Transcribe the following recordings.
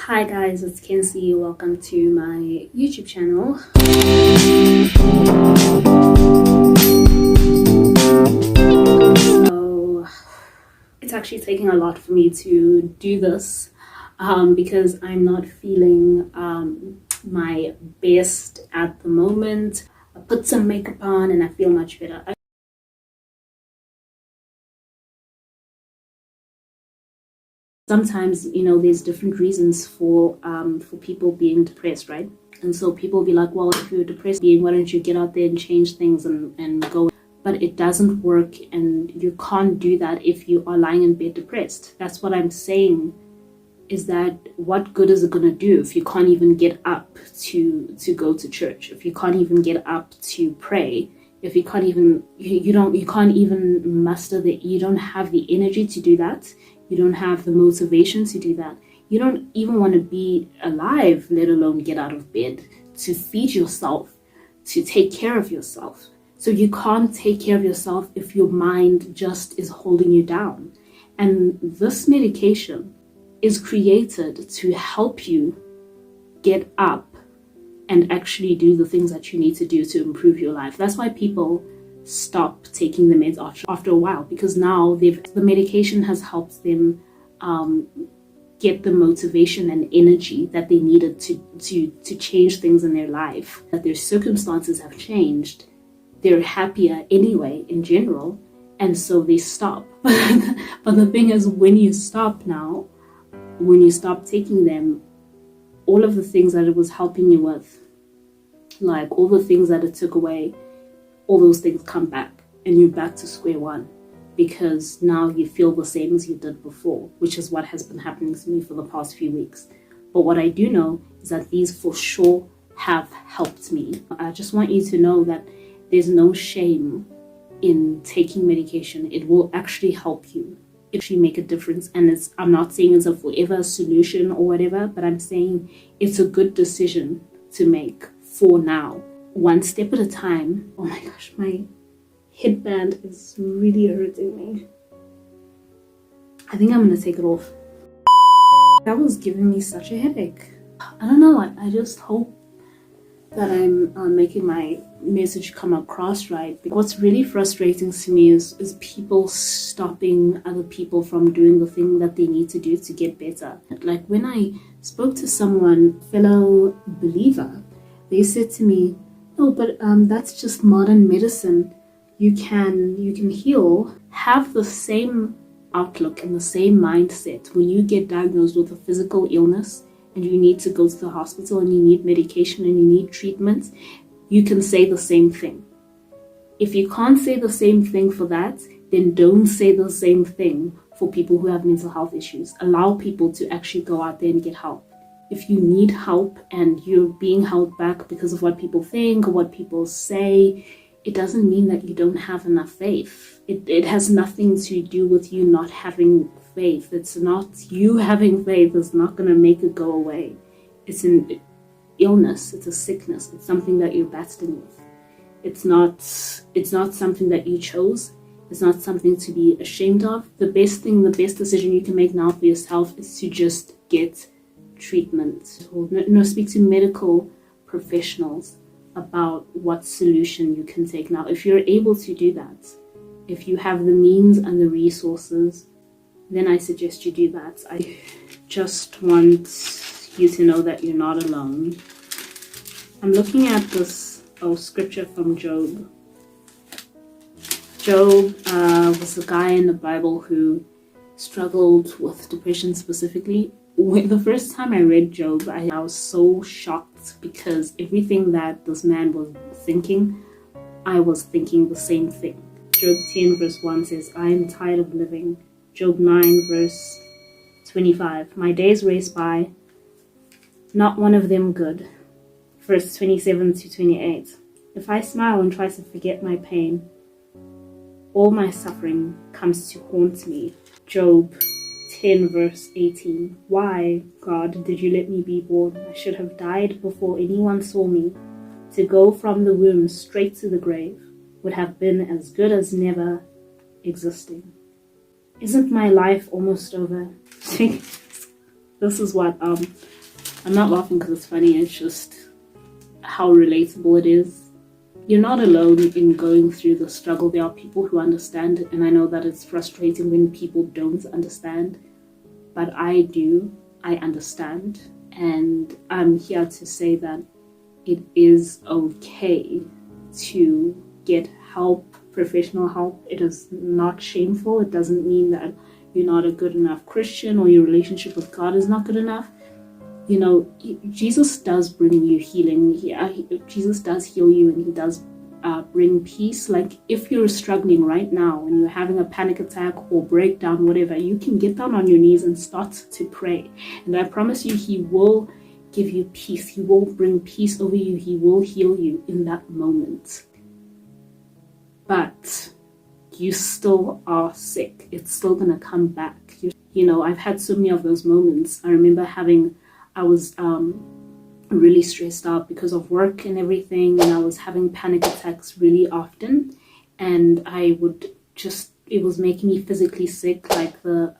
Hi guys, it's Kenzie. Welcome to my YouTube channel. So it's actually taking a lot for me to do this because I'm not feeling my best at the moment. I put some makeup on and I feel much better. Sometimes, there's different reasons for people being depressed, right? And so people will be like, well, if you're depressed, why don't you get out there and change things and go? But it doesn't work, and you can't do that if you are lying in bed depressed. That's what I'm saying, is that what good is it going to do if you can't even get up to go to church, if you can't even get up to pray, if you can't even you can't even muster that, you don't have the energy to do that, you don't have the motivation to do that, you don't even want to be alive, let alone get out of bed to feed yourself, to take care of yourself. So you can't take care of yourself if your mind just is holding you down. And this medication is created to help you get up and actually do the things that you need to do to improve your life. That's why people stop taking the meds after a while, because now the medication has helped them get the motivation and energy that they needed to change things in their life. That their circumstances have changed, they're happier anyway in general, and so they stop. But the thing is, when you stop taking them, all of the things that it was helping you with, like all the things that it took away, all those things come back and you're back to square one, because now you feel the same as you did before, which is what has been happening to me for the past few weeks. But what I do know is that these for sure have helped me. I just want you to know that there's no shame in taking medication. It will actually help you. It actually make a difference. And I'm not saying it's a forever solution or whatever, but I'm saying it's a good decision to make for now. One step at a time. Oh my gosh, my headband is really hurting me. I think I'm gonna take it off. That was giving me such a headache. I don't know, I just hope that I'm making my message come across right. What's really frustrating to me is people stopping other people from doing the thing that they need to do to get better. Like when I spoke to someone, fellow believer, they said to me, "No, but that's just modern medicine. You can heal." Have the same outlook and the same mindset when you get diagnosed with a physical illness and you need to go to the hospital and you need medication and you need treatment. You can say the same thing. If you can't say the same thing for that, then don't say the same thing for people who have mental health issues. Allow people to actually go out there and get help. If you need help and you're being held back because of what people think or what people say, it doesn't mean that you don't have enough faith. It has nothing to do with you not having faith. It's not you having faith is not going to make it go away. It's an illness. It's a sickness. It's something that you're battling with. It's not something that you chose. It's not something to be ashamed of. The best decision you can make now for yourself is to just get treatment. Speak to medical professionals about what solution you can take now. If you're able to do that, if you have the means and the resources, then I suggest you do that. I just want you to know that you're not alone. I'm looking at this scripture from Job. Job was a guy in the Bible who struggled with depression specifically. The first time I read Job, I was so shocked, because everything that this man was thinking, I was thinking the same thing. Job 10 verse 1 says, "I am tired of living." Job 9 verse 25, "My days race by, not one of them good." Verse 27 to 28, "If I smile and try to forget my pain, all my suffering comes to haunt me." Job 10 verse 18, "Why, God, did you let me be born? I should have died before anyone saw me. To go from the womb straight to the grave would have been as good as never existing. Isn't my life almost over?" The this is what I'm not laughing because it's funny, it's just how relatable it is. You're not alone in going through the struggle. There are people who understand, and I know that it's frustrating when people don't understand, but I do. I understand, and I'm here to say that it is okay to get help, professional help. It is not shameful. It doesn't mean that you're not a good enough Christian or your relationship with God is not good enough. You know, Jesus does bring you healing. Jesus does heal you, and he does bring peace. Like if you're struggling right now and you're having a panic attack or breakdown, whatever, you can get down on your knees and start to pray. And I promise you, he will give you peace. He will bring peace over you. He will heal you in that moment. But you still are sick. It's still going to come back. You know, I've had so many of those moments. I remember I was really stressed out because of work and everything, and I was having panic attacks really often, and it was making me physically sick. Like the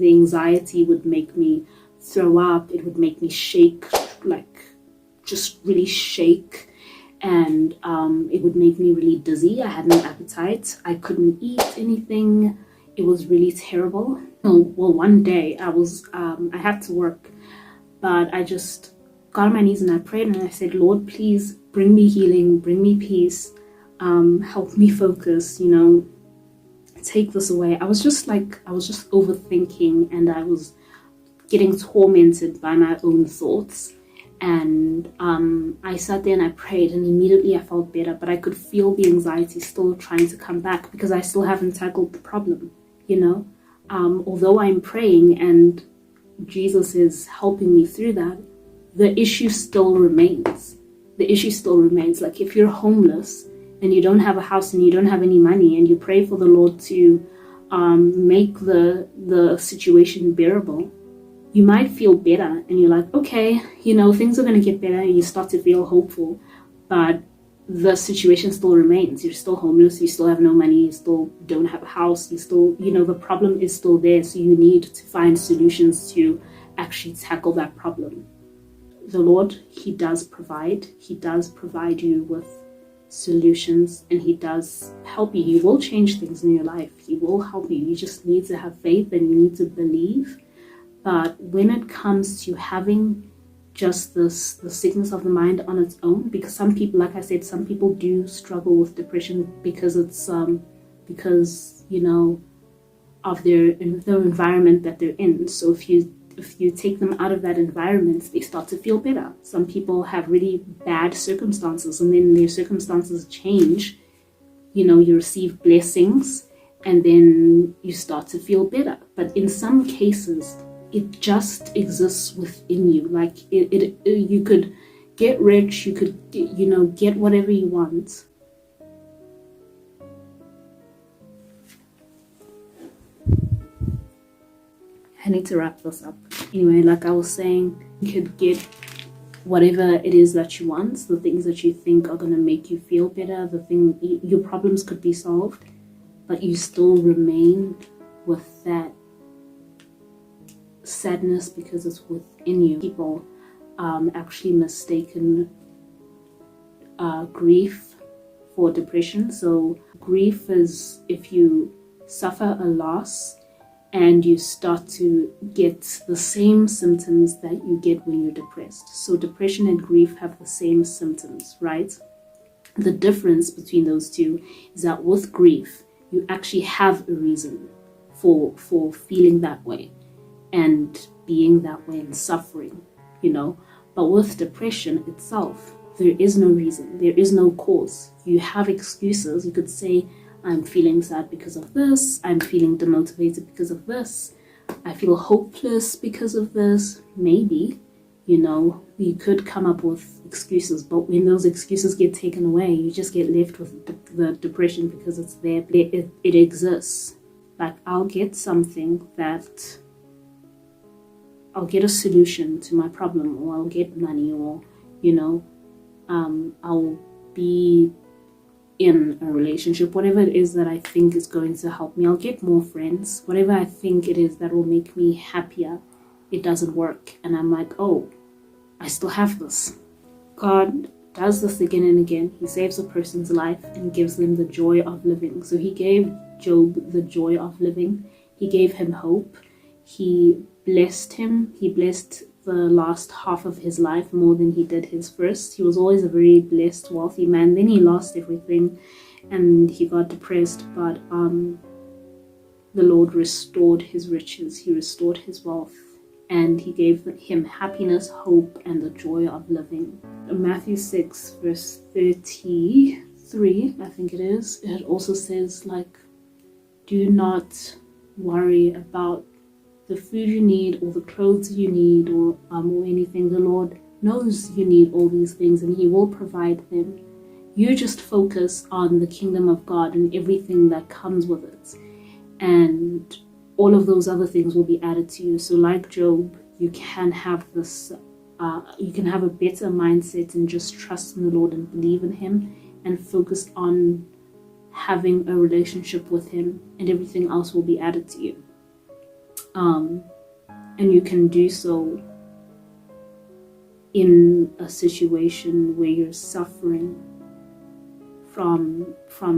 anxiety would make me throw up. It would make me shake, like just really shake, and it would make me really dizzy. I had no appetite. I couldn't eat anything. It was really terrible. Well, one day I had to work, but I just got on my knees and I prayed and I said, Lord, please bring me healing, bring me peace, help me focus, you know, take this away. I was just overthinking, and I was getting tormented by my own thoughts. And I sat there and I prayed, and immediately I felt better, but I could feel the anxiety still trying to come back because I still haven't tackled the problem, you know. Although I'm praying and Jesus is helping me through that, the issue still remains. The issue still remains. Like if you're homeless and you don't have a house and you don't have any money, and you pray for the Lord to make the situation bearable, you might feel better and you're like, okay, you know, things are going to get better, and you start to feel hopeful, but the situation still remains. You're still homeless, you still have no money, you still don't have a house, you still, you know, the problem is still there. So you need to find solutions to actually tackle that problem. The Lord, he does provide. He does provide you with solutions, and he does help you. He will change things in your life. He will help you. You just need to have faith, and you need to believe. But when it comes to having just the sickness of the mind on its own, because some people, like I said, some people do struggle with depression because it's because, you know, of the environment that they're in. So if you take them out of that environment, they start to feel better. Some people have really bad circumstances, and then their circumstances change. You know, you receive blessings, and then you start to feel better. But in some cases, it just exists within you. Like you could get rich, you could, you know, get whatever you want. I need to wrap this up. Anyway, like I was saying, you could get whatever it is that you want, the things that you think are going to make you feel better, your problems could be solved, but you still remain with that sadness because it's within you. People actually mistaken grief for depression. So grief is if you suffer a loss and you start to get the same symptoms that you get when you're depressed. So depression and grief have the same symptoms, right? The difference between those two is that with grief, you actually have a reason for feeling that way and being that way and suffering, you know. But with depression itself, there is no reason, there is no cause. You have excuses. You could say, I'm feeling sad because of this, I'm feeling demotivated because of this, I feel hopeless because of this. Maybe, you know, you could come up with excuses, but when those excuses get taken away, you just get left with the depression because it's there. It exists. Like I'll get a solution to my problem, or I'll get money, or, you know, I'll be in a relationship, whatever it is that I think is going to help me. I'll get more friends, whatever I think it is that will make me happier. it doesn't work. And I'm like, oh, I still have this. God does this again and again. He saves a person's life and gives them the joy of living. So he gave Job the joy of living. He gave him hope. He blessed him. He blessed the last half of his life more than he did his first. He was always a very blessed, wealthy man. Then he lost everything and he got depressed, but the Lord restored his riches. He restored his wealth, and he gave him happiness, hope, and the joy of living. In Matthew 6 verse 33, I think it is, it also says, like, do not worry about the food you need or the clothes you need or anything. The Lord knows you need all these things and he will provide them. You just focus on the kingdom of God and everything that comes with it, and all of those other things will be added to you. So like Job, you can have this you can have a better mindset and just trust in the Lord and believe in him and focus on having a relationship with him, and everything else will be added to you. And you can do so in a situation where you're suffering from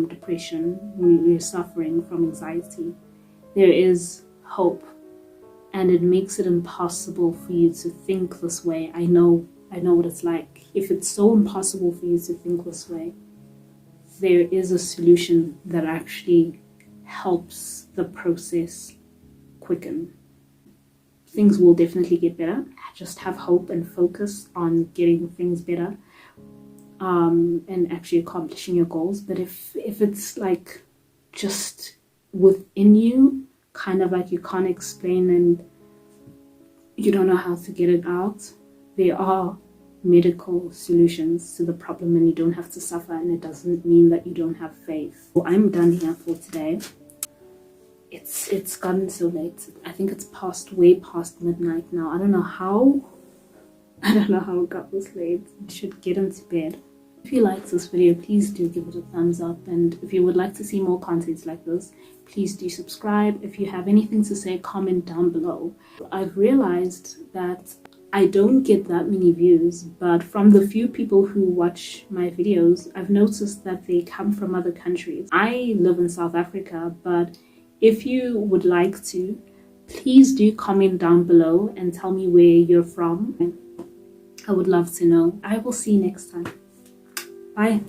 depression, when you're suffering from anxiety. There is hope, and it makes it impossible for you to think this way. I know what it's like. If it's so impossible for you to think this way, there is a solution that actually helps the process quicken. Things will definitely get better. Just have hope and focus on getting things better, and actually accomplishing your goals. But if it's like just within you, kind of like you can't explain and you don't know how to get it out, there are medical solutions to the problem, and you don't have to suffer, and it doesn't mean that you don't have faith. So I'm done here for today. It's gotten so late. I think it's way past midnight now. I don't know how it got this late. I should get into bed. If you liked this video, please do give it a thumbs up, and if you would like to see more content like this, please do subscribe. If you have anything to say, comment down below. I've realized that I don't get that many views, but from the few people who watch my videos, I've noticed that they come from other countries. I live in South Africa, but if you would like to, please do comment down below and tell me where you're from. I would love to know. I will see you next time. Bye.